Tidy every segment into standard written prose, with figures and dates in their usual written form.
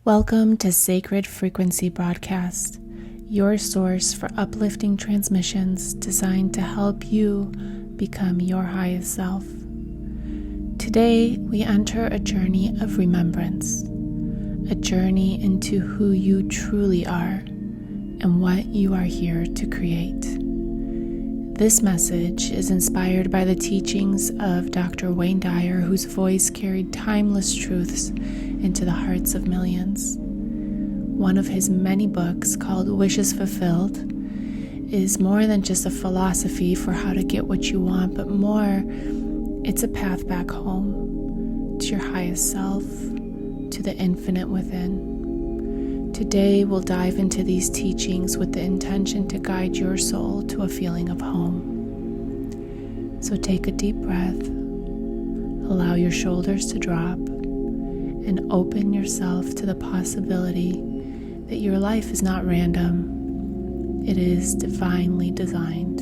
Welcome to Sacred Frequency Broadcast, your source for uplifting transmissions designed to help you become your highest self. Today, we enter a journey of remembrance, a journey into who you truly are and what you are here to create. This message is inspired by the teachings of Dr. Wayne Dyer, whose voice carried timeless truths into the hearts of millions. One of his many books, called Wishes Fulfilled, is more than just a philosophy for how to get what you want, but more, it's a path back home, to your highest self, to the infinite within. Today, we'll dive into these teachings with the intention to guide your soul to a feeling of home. So take a deep breath, allow your shoulders to drop, and open yourself to the possibility that your life is not random. It is divinely designed.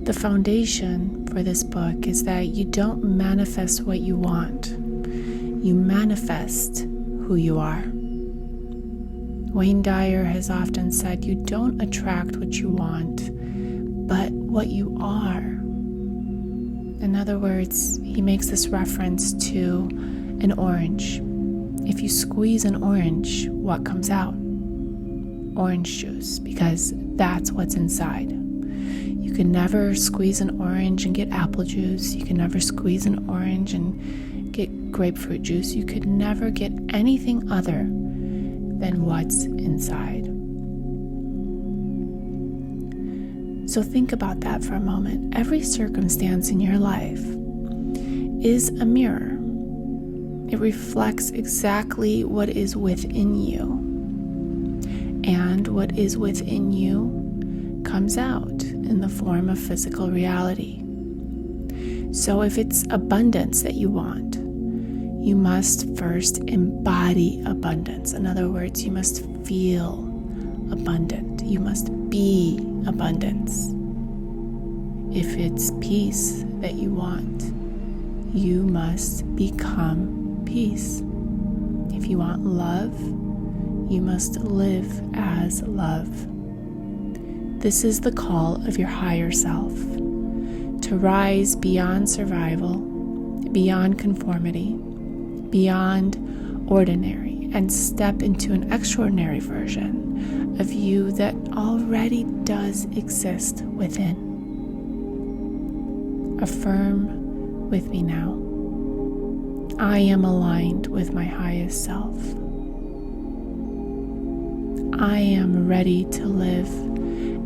The foundation for this book is that you don't manifest what you want. You manifest who you are. Wayne Dyer has often said you don't attract what you want, but what you are. In other words, he makes this reference to an orange. If you squeeze an orange, what comes out? Orange juice, because that's what's inside. You can never squeeze an orange and get apple juice. You can never squeeze an orange and get grapefruit juice. You could never get anything other than what's inside. So think about that for a moment. Every circumstance in your life is a mirror. It reflects exactly what is within you. And what is within you comes out in the form of physical reality. So if it's abundance that you want, you must first embody abundance. In other words, you must feel abundant. You must be abundance. If it's peace that you want, you must become peace. If you want love, you must live as love. This is the call of your higher self, to rise beyond survival, beyond conformity, beyond ordinary, and step into an extraordinary version of you that already does exist within. Affirm with me now. I am aligned with my highest self. I am ready to live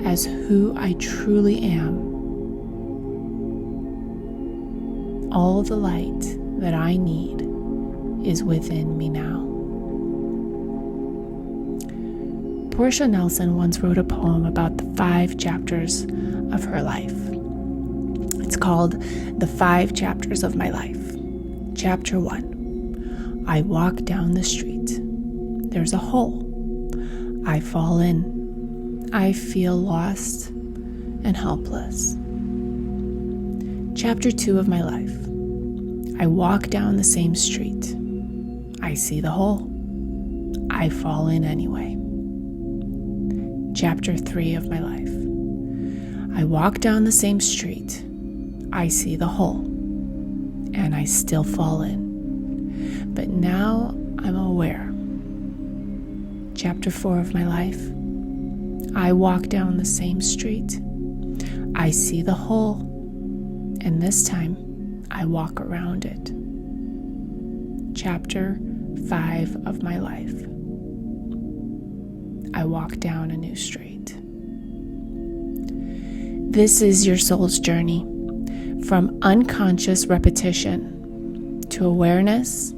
as who I truly am. All the light that I need is within me now. Portia Nelson once wrote a poem about the 5 chapters of her life. It's called The 5 Chapters of My Life. Chapter 1. I walk down the street. There's a hole. I fall in. I feel lost and helpless. Chapter 2 of my life. I walk down the same street. I see the hole. I fall in anyway. Chapter 3 of my life. I walk down the same street. I see the hole. And I still fall in. But now I'm aware. Chapter 4 of my life. I walk down the same street. I see the hole. And this time, I walk around it. Chapter 5 of my life. I walk down a new street. This is your soul's journey, from unconscious repetition to awareness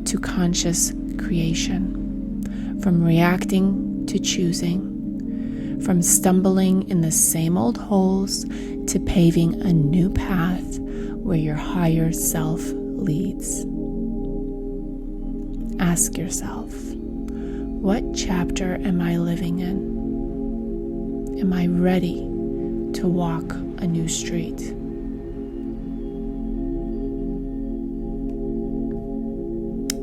to conscious creation, from reacting to choosing, from stumbling in the same old holes to paving a new path where your higher self leads. Ask yourself, what chapter am I living in? Am I ready to walk a new street?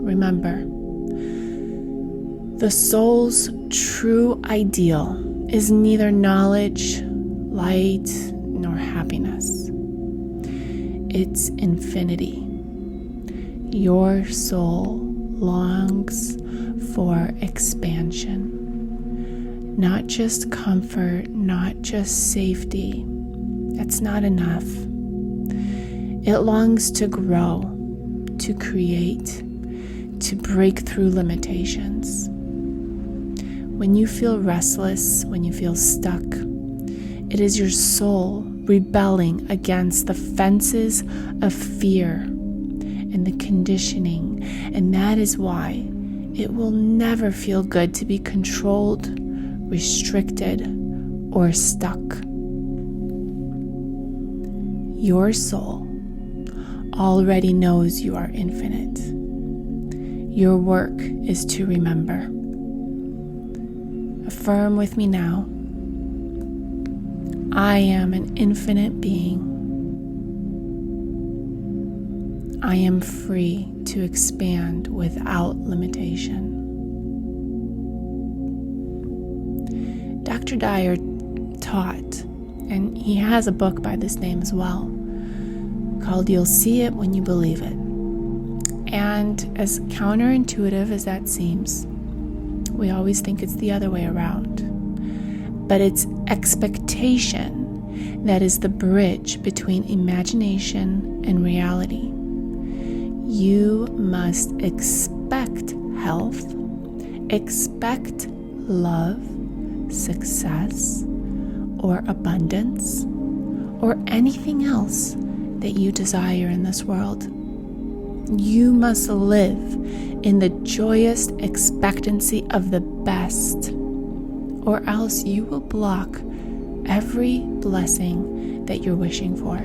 remember, the soul's true ideal is neither knowledge, light, nor happiness. It's infinity. Your soul longs for expansion. Not just comfort, not just safety. That's not enough. It longs to grow, to create, to break through limitations. When you feel restless, when you feel stuck, it is your soul rebelling against the fences of fear and the conditioning, and that is why it will never feel good to be controlled, restricted, or stuck. Your soul already knows you are infinite. Your work is to remember. Affirm with me now. I am an infinite being. I am free to expand without limitation. Dr. Dyer taught, and he has a book by this name as well, called You'll See It When You Believe It. And as counterintuitive as that seems, we always think it's the other way around. But it's expectation that is the bridge between imagination and reality. You must expect health, expect love, success, or abundance, or anything else that you desire in this world. You must live in the joyous expectancy of the best, or else you will block every blessing that you're wishing for.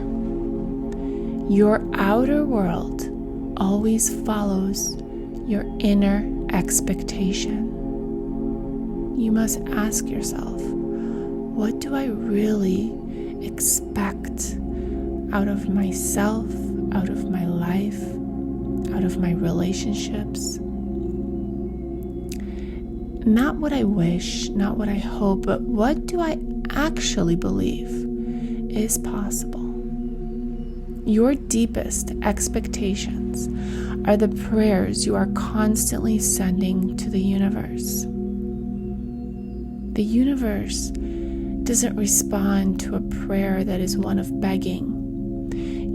Your outer world always follows your inner expectation. You must ask yourself, what do I really expect out of myself, out of my life, out of my relationships? Not what I wish, not what I hope, but what do I actually believe is possible? Your deepest expectations are the prayers you are constantly sending to the universe. The universe doesn't respond to a prayer that is one of begging.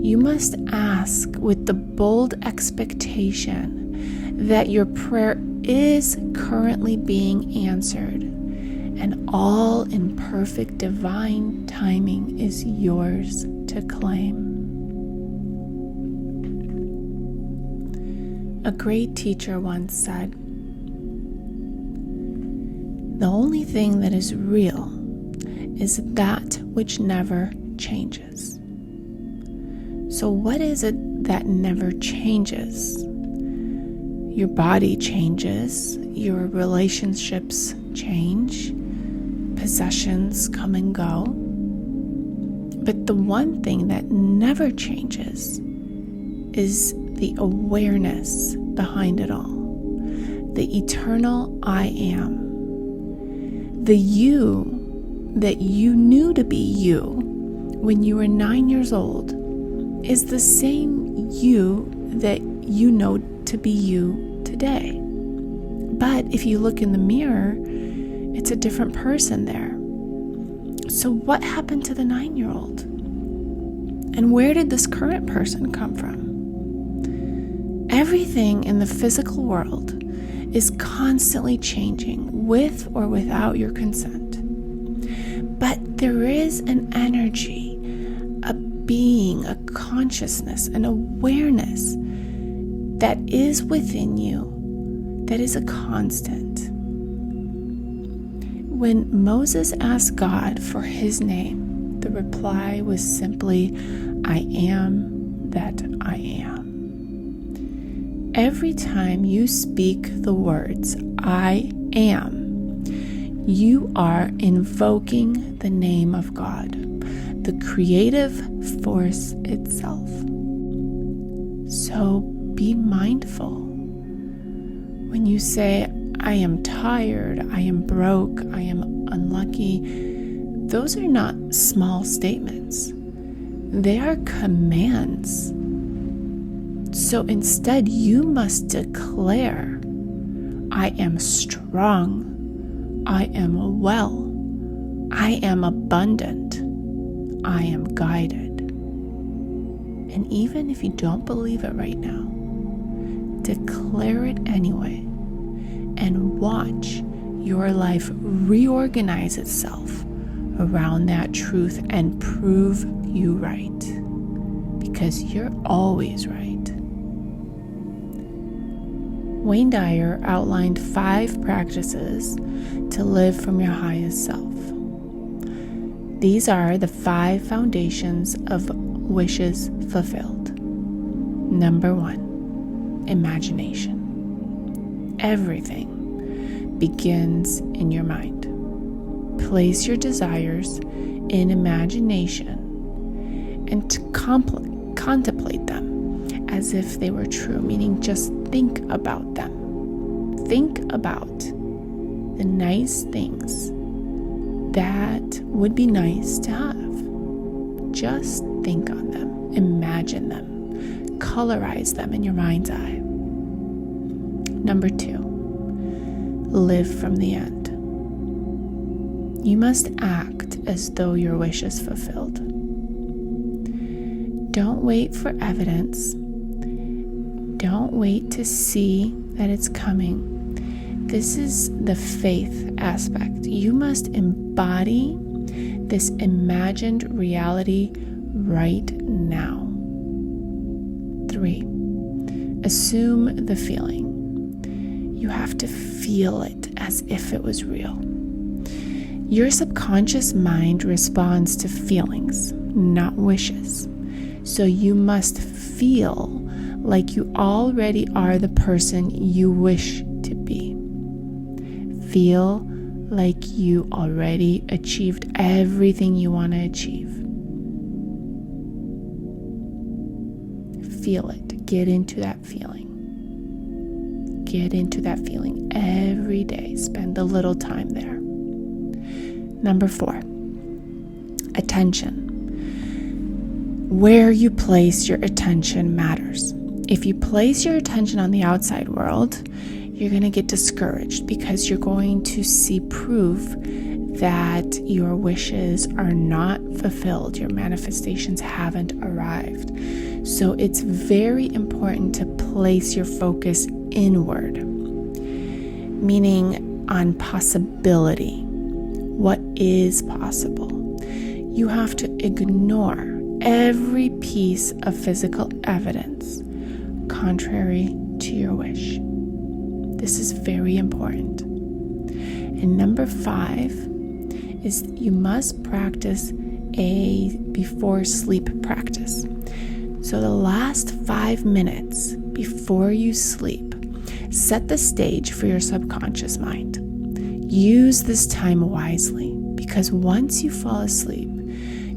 You must ask with the bold expectation that your prayer is currently being answered, and all in perfect divine timing is yours to claim. A great teacher once said, "The only thing that is real is that which never changes." So what is it that never changes? Your body changes, your relationships change, possessions come and go. But the one thing that never changes is the awareness behind it all. The eternal I am. The you that you knew to be you when you were 9 years old is the same you that you know to be you today. But if you look in the mirror, it's a different person there. So what happened to the 9-year-old? And where did this current person come from? Everything in the physical world is constantly changing with or without your consent. But there is an energy, a being, a consciousness, an awareness that is within you, that is a constant. When Moses asked God for his name, the reply was simply, "I am that I am." Every time you speak the words, "I am," you are invoking the name of God, the creative force itself. So be mindful When you say, I am tired, I am broke, I am unlucky, those are not small statements. They are commands. So instead, you must declare, I am strong, I am well, I am abundant, I am guided. And even if you don't believe it right now, declare it anyway and watch your life reorganize itself around that truth and prove you right, because you're always right. Wayne Dyer outlined 5 practices to live from your highest self. These are the 5 foundations of wishes fulfilled. Number 1, imagination. Everything begins in your mind. Place your desires in imagination and to contemplate them as if they were true, meaning just think about them. Think about the nice things that would be nice to have. Just think on them, imagine them, colorize them in your mind's eye. Number 2, live from the end. You must act as though your wish is fulfilled. Don't wait for evidence. Don't wait to see that it's coming. This is the faith aspect. You must embody this imagined reality right now. 3, assume the feeling. You have to feel it as if it was real. Your subconscious mind responds to feelings, not wishes. So you must feel like you already are the person you wish to be. Feel like you already achieved everything you want to achieve. Feel it. Get into that feeling. Get into that feeling every day. Spend a little time there. Number 4, attention. Where you place your attention matters. If you place your attention on the outside world, you're going to get discouraged because you're going to see proof that your wishes are not fulfilled. Your manifestations haven't arrived. So it's very important to place your focus inward, meaning on possibility. What is possible? You have to ignore every piece of physical evidence contrary to your wish. This is very important. And number 5 is you must practice a before sleep practice. So the last 5 minutes before you sleep, set the stage for your subconscious mind. Use this time wisely, because once you fall asleep,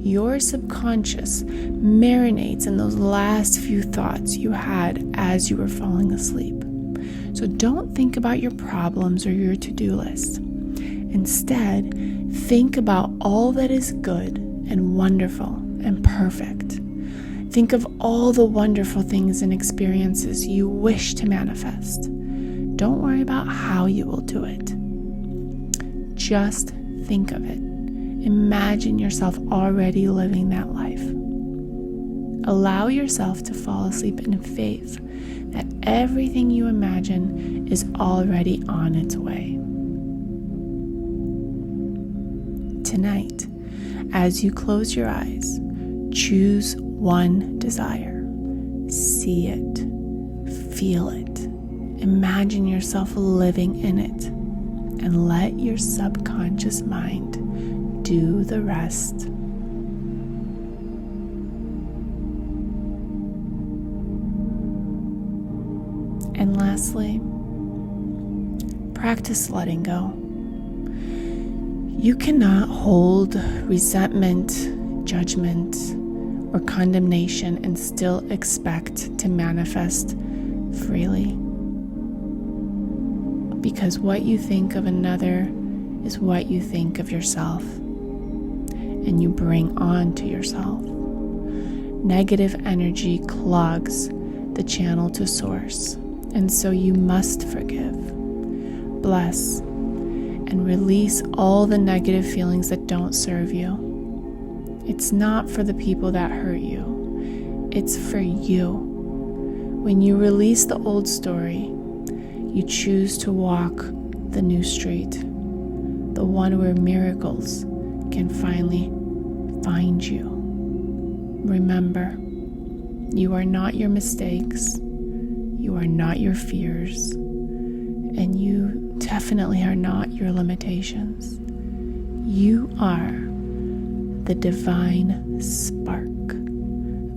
your subconscious marinates in those last few thoughts you had as you were falling asleep. So don't think about your problems or your to-do list. Instead, think about all that is good and wonderful and perfect. Think of all the wonderful things and experiences you wish to manifest. Don't worry about how you will do it. Just think of it. Imagine yourself already living that life. Allow yourself to fall asleep in faith that everything you imagine is already on its way. Tonight, as you close your eyes, choose one desire. See it, feel it, imagine yourself living in it, and let your subconscious mind do the rest. And lastly, practice letting go. You cannot hold resentment, judgment, or condemnation and still expect to manifest freely. because what you think of another is what you think of yourself, and you bring on to yourself. Negative energy clogs the channel to source, and so you must forgive, bless, and release all the negative feelings that don't serve you. It's not for the people that hurt you, it's for you. When you release the old story, you choose to walk the new street, the one where miracles can finally find you. Remember, you are not your mistakes, you are not your fears, and you definitely are not your limitations. You are the divine spark,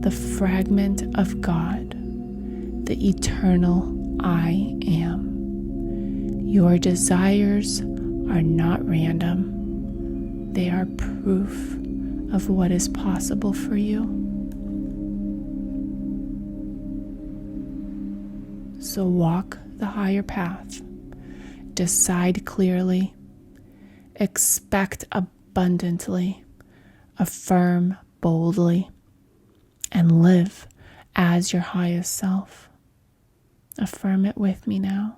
the fragment of God, the eternal I am. Your desires are not random. They are proof of what is possible for you. So walk the higher path. Decide clearly. Expect abundantly. Affirm boldly. And live as your highest self. Affirm it with me now.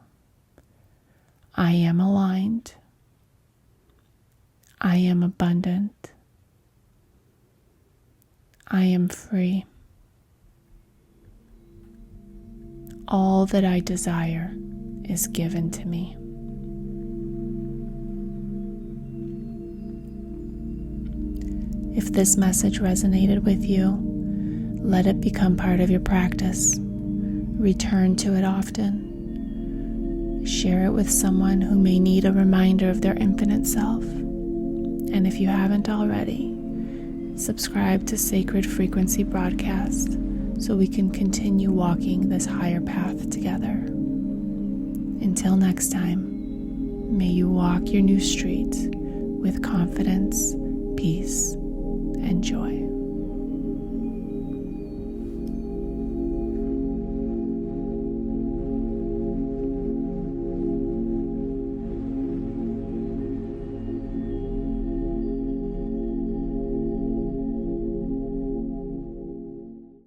I am aligned. I am abundant. I am free. All that I desire is given to me. If this message resonated with you, let it become part of your practice. Return to it often. Share it with someone who may need a reminder of their infinite self. And if you haven't already, subscribe to Sacred Frequency Broadcast so we can continue walking this higher path together. Until next time, may you walk your new street with confidence, peace, and joy.